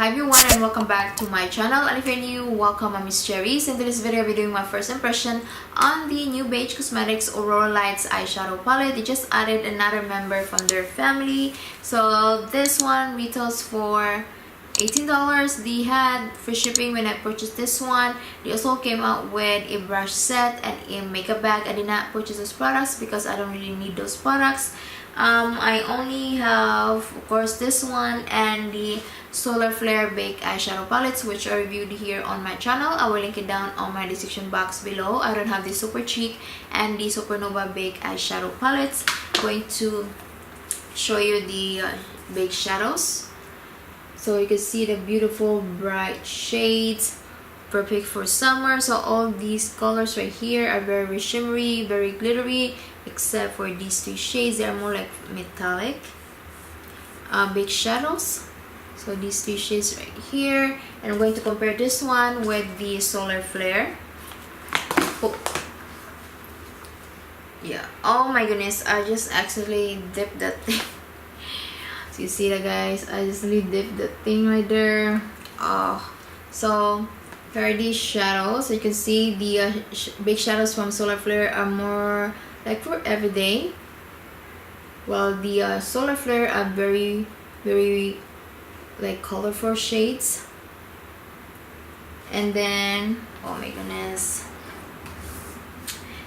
Hi everyone and welcome back to my channel, and if you're new, welcome. I'm MissCheriess. In this video I'll be doing my first impression on the new BH Cosmetics Aurora Lights eyeshadow palette. They just added another member from their family, so this one retails for $18. They had free shipping when I purchased this one. They also came out with a brush set and a makeup bag. I did not purchase those products because I don't really need those products. I only have, of course, this one and the Solar Flare Baked eyeshadow palettes, which are reviewed here on my channel. I will link it down on my description box below. I don't have the Super Cheek and the Supernova Baked eyeshadow palettes. I'm going to show you the baked shadows. So you can see the beautiful bright shades, perfect for summer. So all these colors right here are very shimmery, very glittery, except for these three shades. They are more like metallic baked shadows. So these three shades right here, and I'm going to compare this one with the Solar Flare. Oh yeah, oh my goodness, I just accidentally dipped that thing. So you see that, guys, I just really dipped that thing right there. So here are these shadows. So you can see the big shadows from Solar Flare are more like for everyday, while the Solar Flare are very like colorful shades. And then, oh my goodness,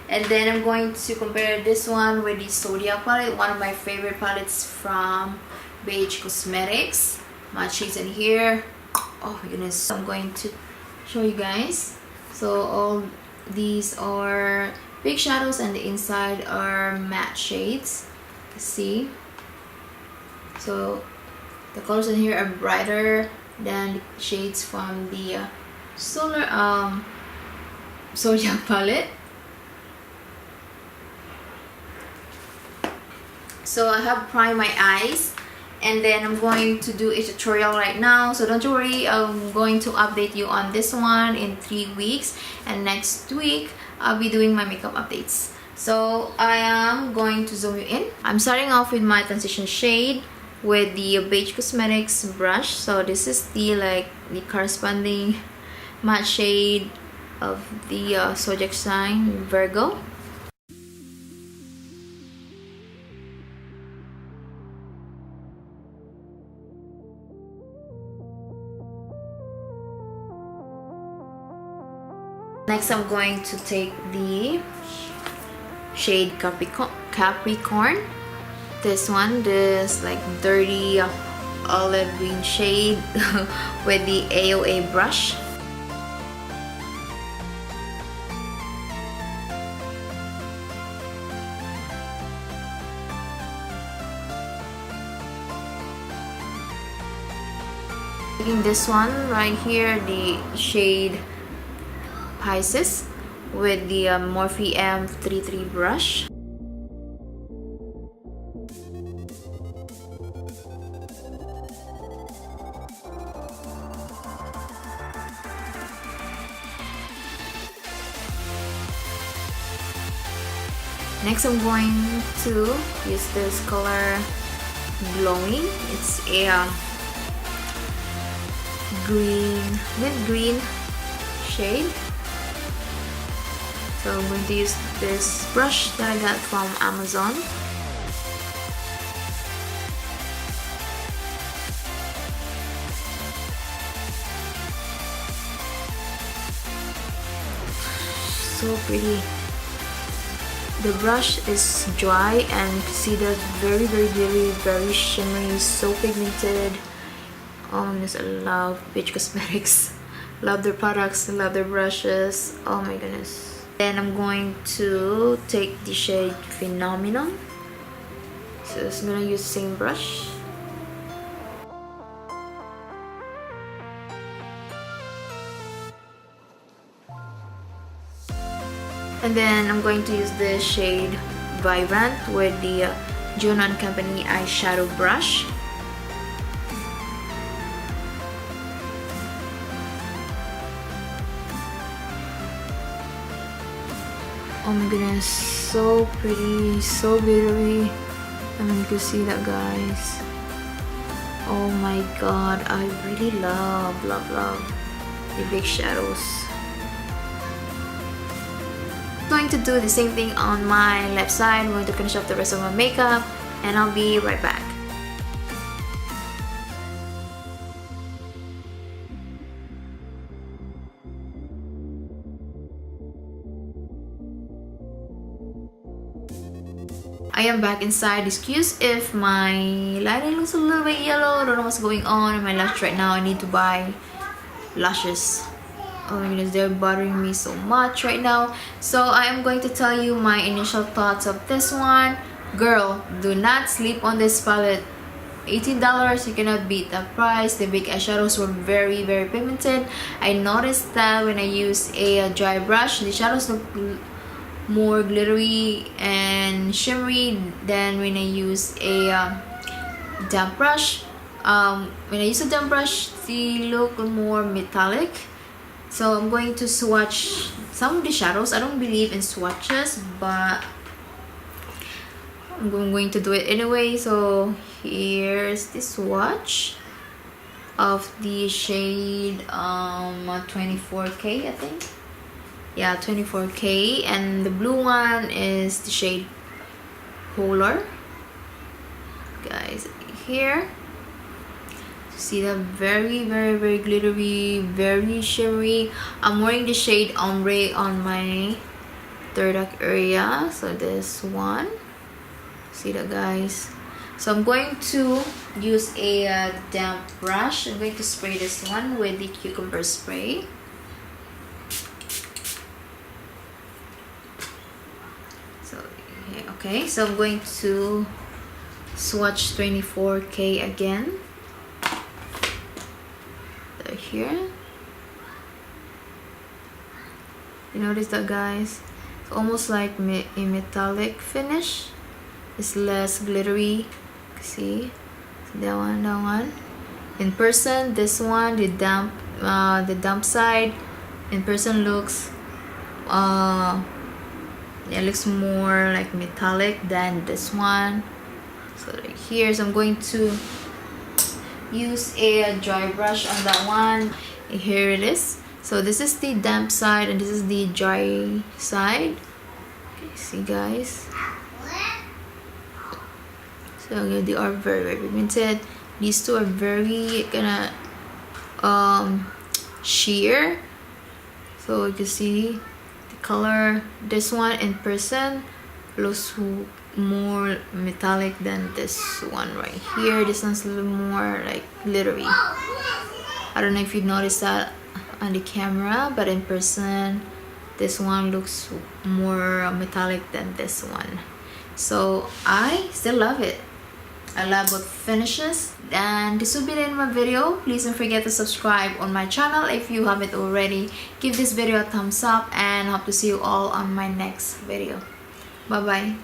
and then I'm going to compare this one with the Zodiac palette, one of my favorite palettes from BH Cosmetics. Matte shades in here. Oh my goodness, so I'm going to show you guys. So all these are big shadows and the inside are matte shades. See, so the colors in here are brighter than the shades from the Zodiac palette. So I have primed my eyes, and then I'm going to do a tutorial right now. So don't worry, I'm going to update you on this one in 3 weeks, and next week I'll be doing my makeup updates. So I am going to zoom you in. I'm starting off with my transition shade with the BH Cosmetics brush. So this is the corresponding matte shade of the zodiac sign Virgo. Next, I'm going to take the shade Capricorn. This one, this like dirty olive green shade with the AOA brush. Taking this one right here, the shade Pisces, with the Morphe M33 brush. Next, I'm going to use this color Glowing. It's a mint green shade. So I'm going to use this brush that I got from Amazon. So pretty. The brush is dry and you can see that very glittery, very shimmery, so pigmented. Oh my goodness, I love BH Cosmetics. Love their products, love their brushes. Oh my goodness. Then I'm going to take the shade Phenomenon. So I'm gonna use the same brush. And then I'm going to use the shade Vibrant with the Juno & Company eyeshadow brush. Oh my goodness, so pretty, so glittery. I mean, you can see that, guys. Oh my god, I really love the big shadows. I'm going to do the same thing on my left side. I'm going to finish off the rest of my makeup and I'll be right back. I am back inside. Excuse if my lighting looks a little bit yellow. I don't know what's going on in my lash right now. I need to buy lashes. Oh my goodness, they're bothering me so much right now. So I am going to tell you my initial thoughts of this one. Girl, do not sleep on this palette. $18, you cannot beat that price. The big eyeshadows were very pigmented. I noticed that when I use a dry brush, the shadows look more glittery and shimmery than when I use a damp brush. When I use a damp brush, they look more metallic. So I'm going to swatch some of the shadows. I don't believe in swatches, but I'm going to do it anyway. So here's the swatch of the shade 24K, I think. Yeah, 24K, and the blue one is the shade Polar. Guys, here see that very glittery, very shimmery. I'm wearing the shade Ombre on my third eye area, so this one, see that, guys? So I'm going to use a damp brush. I'm going to spray this one with the cucumber spray. Okay, so I'm going to swatch 24K again. So here, you notice that, guys? It's almost like a metallic finish. It's less glittery. See, that one. In person, this one, the damp side, in person looks it looks more like metallic than this one. So right here, so I'm going to use a dry brush on that one. Here it is. So this is the damp side and this is the dry side. Okay, see, guys? So they are very pigmented. These two are very gonna sheer. So you can see color. This one in person looks more metallic than this one right here. This one's a little more like glittery. I don't know if you noticed that on the camera, but in person this one looks more metallic than this one. So I still love it. I love both finishes, and this will be the end of my video. Please don't forget to subscribe on my channel if you haven't already. Give this video a thumbs up and hope to see you all on my next video. Bye bye.